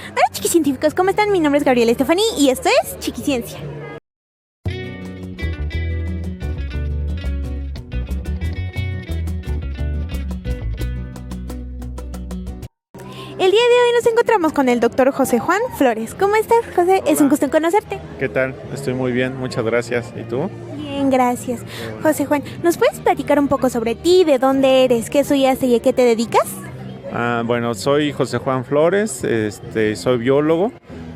Hola chiquicientíficos, ¿cómo están? Mi nombre es Gabriela Estefaní y esto es Chiquiciencia. El día de hoy nos encontramos con el doctor José Juan Flores. ¿Cómo estás, José? Hola. Es un gusto en conocerte. ¿Qué tal? Estoy muy bien, muchas gracias. ¿Y tú? Bien, gracias. José Juan, ¿nos puedes platicar un poco sobre ti, de dónde eres, qué estudiaste y a qué te dedicas? Bueno, soy José Juan Flores, soy biólogo.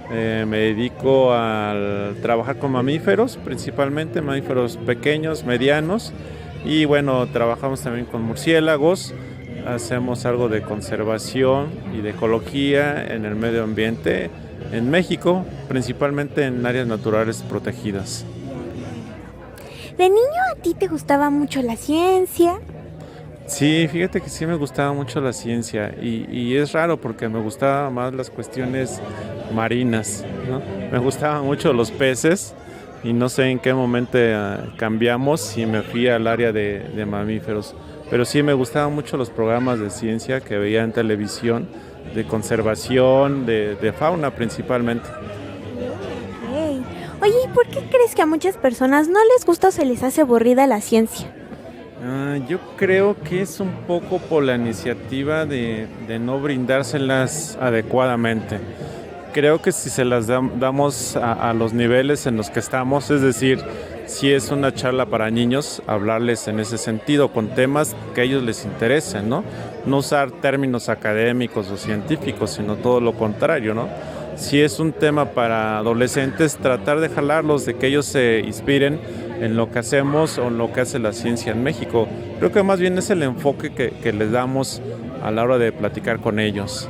Me dedico a trabajar con mamíferos, principalmente mamíferos pequeños, medianos. Y bueno, trabajamos también con murciélagos. Hacemos algo de conservación y de ecología en el medio ambiente en México, principalmente en áreas naturales protegidas. ¿De niño a ti te gustaba mucho la ciencia? Sí, fíjate que sí me gustaba mucho la ciencia y es raro porque me gustaban más las cuestiones marinas, ¿no? Me gustaban mucho los peces y no sé en qué momento cambiamos y me fui al área de mamíferos. Pero sí me gustaban mucho los programas de ciencia que veía en televisión, de conservación, de fauna principalmente. Hey. Oye, ¿y por qué crees que a muchas personas no les gusta o se les hace aburrida la ciencia? Yo creo que es un poco por la iniciativa de no brindárselas adecuadamente. Creo que si se las damos a los niveles en los que estamos, es decir, si es una charla para niños, hablarles en ese sentido, con temas que a ellos les interesen, ¿no? No usar términos académicos o científicos, sino todo lo contrario, ¿no? Si es un tema para adolescentes, tratar de jalarlos, de que ellos se inspiren en lo que hacemos o en lo que hace la ciencia en México. Creo que más bien es el enfoque que les damos a la hora de platicar con ellos.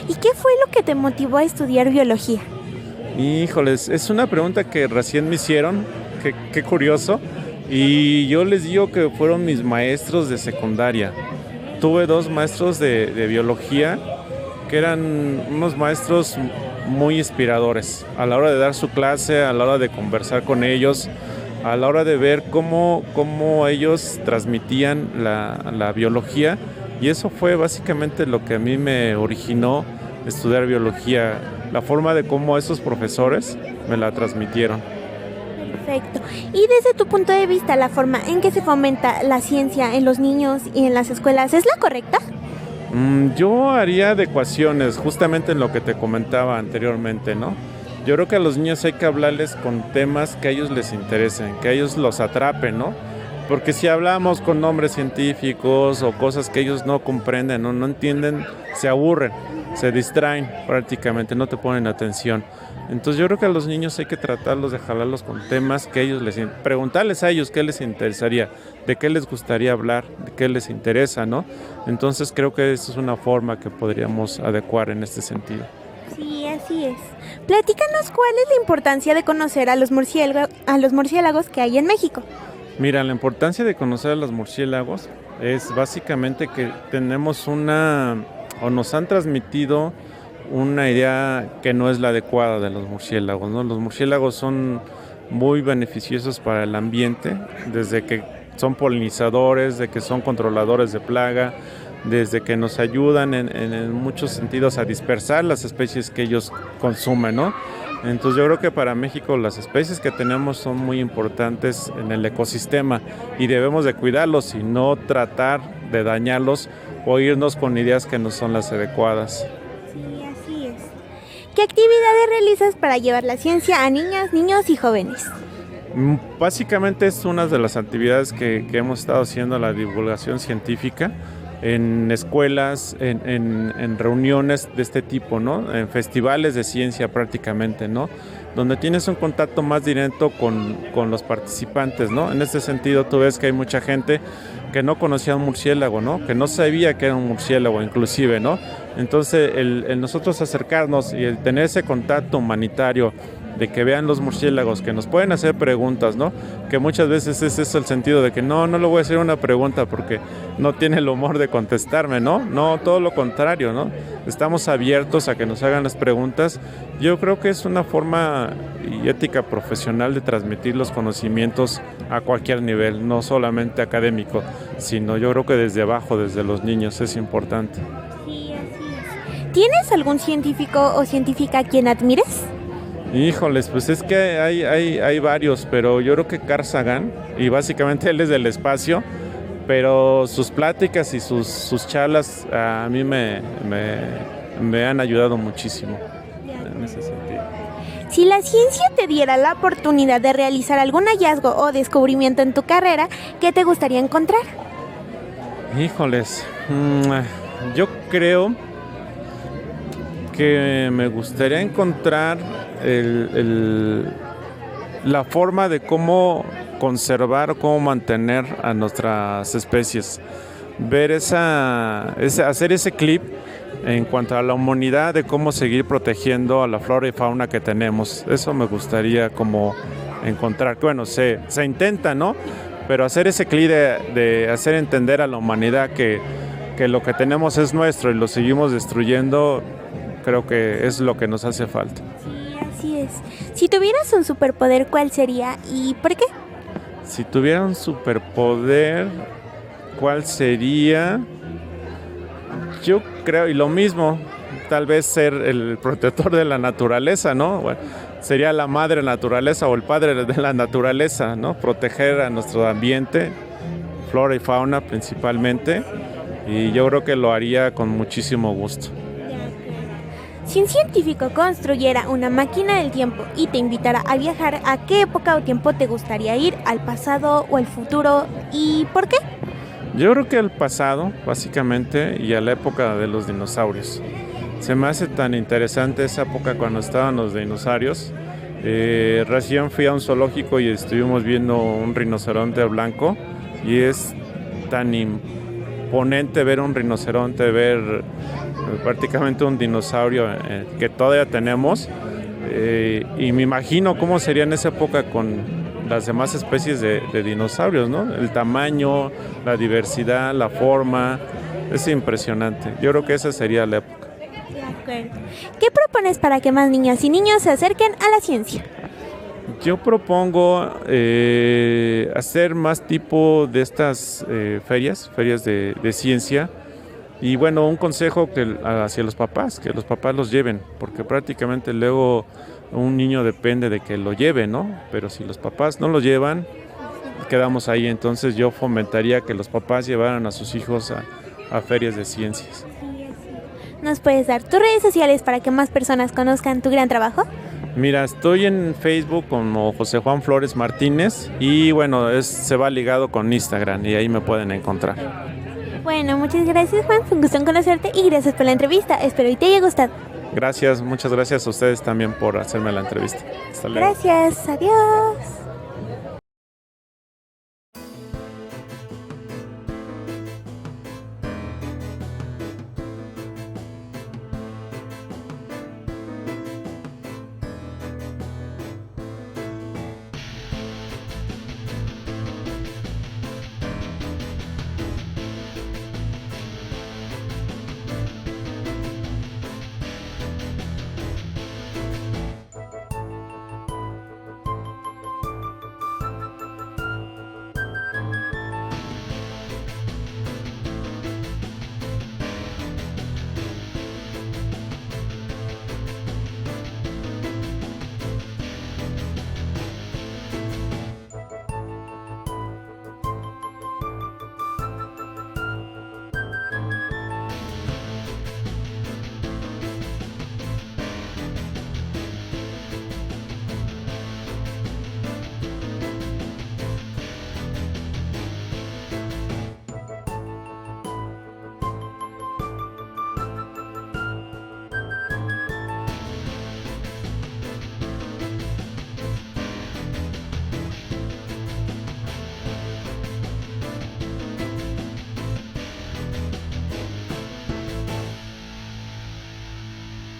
¿Y qué fue lo que te motivó a estudiar biología? Híjoles, es una pregunta que recién me hicieron, qué curioso, y yo les digo que fueron mis maestros de secundaria. Tuve dos maestros de biología que eran unos maestros muy inspiradores a la hora de dar su clase, a la hora de conversar con ellos, a la hora de ver cómo ellos transmitían la biología, y eso fue básicamente lo que a mí me originó estudiar biología, la forma de cómo esos profesores me la transmitieron. Perfecto. Y desde tu punto de vista, la forma en que se fomenta la ciencia en los niños y en las escuelas, ¿es la correcta? Yo haría adecuaciones, justamente en lo que te comentaba anteriormente, ¿no? Yo creo que a los niños hay que hablarles con temas que a ellos les interesen, que a ellos los atrapen, ¿no? Porque si hablamos con nombres científicos o cosas que ellos no comprenden, no entienden, se aburren, se distraen prácticamente, no te ponen atención. Entonces yo creo que a los niños hay que tratarlos de jalarlos con temas que ellos preguntarles a ellos qué les interesaría, de qué les gustaría hablar, de qué les interesa, ¿no? Entonces creo que esa es una forma que podríamos adecuar en este sentido. Sí, así es. Platícanos cuál es la importancia de conocer a los murciélagos que hay en México. Mira, la importancia de conocer a los murciélagos es básicamente que tenemos o nos han transmitido una idea que no es la adecuada de los murciélagos, ¿no? Los murciélagos son muy beneficiosos para el ambiente, desde que son polinizadores, de que son controladores de plaga, desde que nos ayudan en muchos sentidos a dispersar las especies que ellos consumen, ¿no? Entonces yo creo que para México las especies que tenemos son muy importantes en el ecosistema y debemos de cuidarlos y no tratar de dañarlos o irnos con ideas que no son las adecuadas. Sí, así es. ¿Qué actividades realizas para llevar la ciencia a niñas, niños y jóvenes? Básicamente es una de las actividades que hemos estado haciendo, la divulgación científica en escuelas, en reuniones de este tipo, ¿no? En festivales de ciencia prácticamente, ¿no? Donde tienes un contacto más directo con los participantes, ¿no? En este sentido tú ves que hay mucha gente que no conocía un murciélago, ¿no? Que no sabía que era un murciélago inclusive, ¿no? Entonces el nosotros acercarnos y el tener ese contacto humanitario de que vean los murciélagos, que nos pueden hacer preguntas, ¿no? Que muchas veces es eso el sentido de que no le voy a hacer una pregunta porque no tiene el humor de contestarme, ¿no? No, todo lo contrario, ¿no? Estamos abiertos a que nos hagan las preguntas. Yo creo que es una forma y ética profesional de transmitir los conocimientos a cualquier nivel, no solamente académico, sino yo creo que desde abajo, desde los niños, es importante. Sí, así es. ¿Tienes algún científico o científica a quien admires? Híjoles, pues es que hay varios, pero yo creo que Carl Sagan, y básicamente él es del espacio, pero sus pláticas y sus charlas a mí me han ayudado muchísimo en ese sentido. Si la ciencia te diera la oportunidad de realizar algún hallazgo o descubrimiento en tu carrera, ¿qué te gustaría encontrar? Híjoles, yo creo que me gustaría encontrar la forma de cómo conservar, cómo mantener a nuestras especies. Ver hacer ese clip en cuanto a la humanidad, de cómo seguir protegiendo a la flora y fauna que tenemos. Eso me gustaría como encontrar. Bueno, se intenta, ¿no? Pero hacer ese clip de hacer entender a la humanidad que lo que tenemos es nuestro y lo seguimos destruyendo, creo que es lo que nos hace falta. Sí, así es. Si tuvieras un superpoder, ¿cuál sería y por qué? Si tuviera un superpoder, ¿cuál sería? Yo creo, y lo mismo, tal vez ser el protector de la naturaleza, ¿no? Bueno, sería la madre naturaleza o el padre de la naturaleza, ¿no? Proteger a nuestro ambiente, flora y fauna principalmente, y yo creo que lo haría con muchísimo gusto. Si un científico construyera una máquina del tiempo y te invitara a viajar, ¿a qué época o tiempo te gustaría ir? ¿Al pasado o al futuro? ¿Y por qué? Yo creo que al pasado, básicamente, y a la época de los dinosaurios. Se me hace tan interesante esa época cuando estaban los dinosaurios. Recién fui a un zoológico y estuvimos viendo un rinoceronte blanco y es tan imponente ver un rinoceronte, ver prácticamente un dinosaurio que todavía tenemos, y me imagino cómo sería en esa época con las demás especies de dinosaurios, ¿no? El tamaño, la diversidad, la forma, es impresionante. Yo creo que esa sería la época. De acuerdo. ¿Qué propones para que más niñas y niños se acerquen a la ciencia? Yo propongo hacer más tipo de estas ferias de ciencia. Y bueno, un consejo hacia los papás, que los papás los lleven, porque prácticamente luego un niño depende de que lo lleve, ¿no? Pero si los papás no lo llevan, quedamos ahí. Entonces yo fomentaría que los papás llevaran a sus hijos a ferias de ciencias. ¿Nos puedes dar tus redes sociales para que más personas conozcan tu gran trabajo? Mira, estoy en Facebook como José Juan Flores Martínez y bueno, se va ligado con Instagram y ahí me pueden encontrar. Bueno, muchas gracias, Juan, fue un gusto en conocerte y gracias por la entrevista, espero y te haya gustado. Gracias, muchas gracias a ustedes también por hacerme la entrevista. Hasta luego. Gracias, adiós.